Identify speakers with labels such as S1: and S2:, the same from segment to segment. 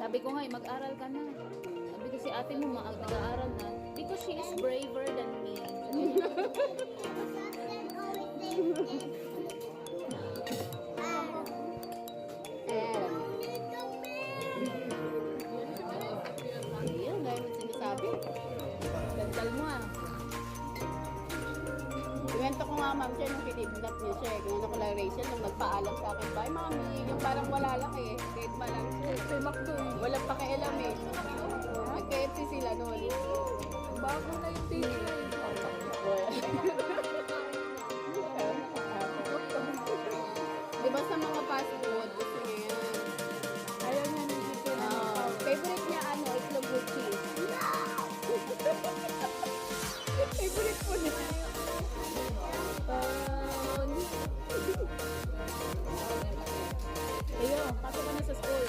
S1: Sabi ko nga, mag-aral ka na. Sabi ko si ate mo, nag-aaral na. Because she is braver than me.
S2: Ayun, dahil mo sinasabi.
S1: Gandal mo ah.
S2: Iwento ko nga, ma'am, siya nung kinidnap niya siya. Kung ako lang Rachel, nung nagpaalam sa akin, bye, mami. Yung parang wala lang eh. Kahit pa lang.
S1: Kay Macdo eh.
S2: Walang pakialam eh. Nag-KFC sila noon.
S1: Bago na yung TV.
S2: Diba sa mga fast food, gusto niya yan.
S1: Ayaw niya ng chicken.
S2: Favorite niya ano, itlog with cheese. Favorite po niya.
S1: Ayo, pasok ka na sa school.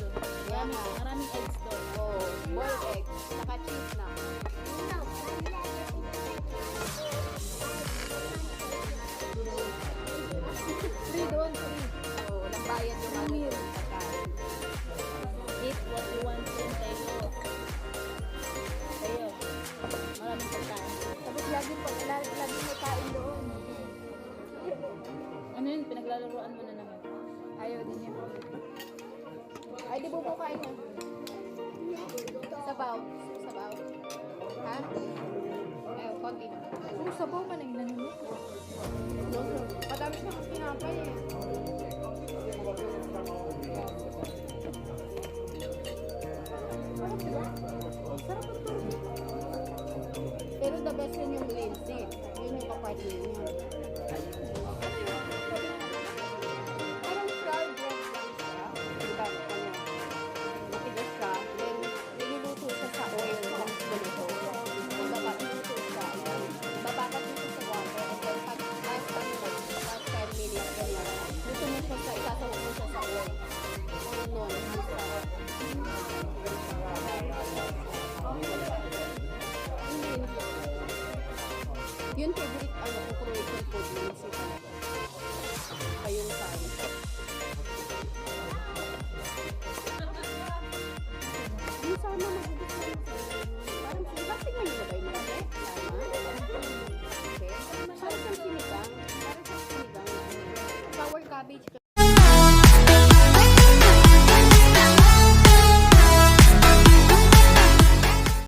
S1: Maraming eggs doon.
S2: Oh, boiled eggs. Saka cheese na.
S1: Free doon, free.
S2: So, walang bayad yung ano yun. Pagkain.
S1: Eat what you want din tayo. Tayo. Maraming pagkain.
S2: Tapos lagi may kain doon.
S1: Ano yun? Pinaglalaroan mo na naman.
S2: Ayaw din niya. Ay, di bubukain niya. Sabaw. Sabaw. Ha? Ayaw, konti na.
S1: Kung sabaw man ang nanunod.
S2: Madami siya kasi kinapay eh. Sarap ang turkey. Pero the best yun yung Lindsay. Yun yung kapartner niya. Parang fried bread lang siya. Diba? Ano? Matigas siya. Then, niluluto siya sa oil ng ganito. Diba? Niluluto siya. Babakat dito sa water. And then, pag last 10 minutes, ganyan. Luto mo siya sa, isasawag mo siya sa oil. Ano nun? Yun favorite ano ko Croatian food yun si talaga. Ayun tayo. Yung sana magugustuhan sa parang bakit tingnan nyo na ba yung mga tama?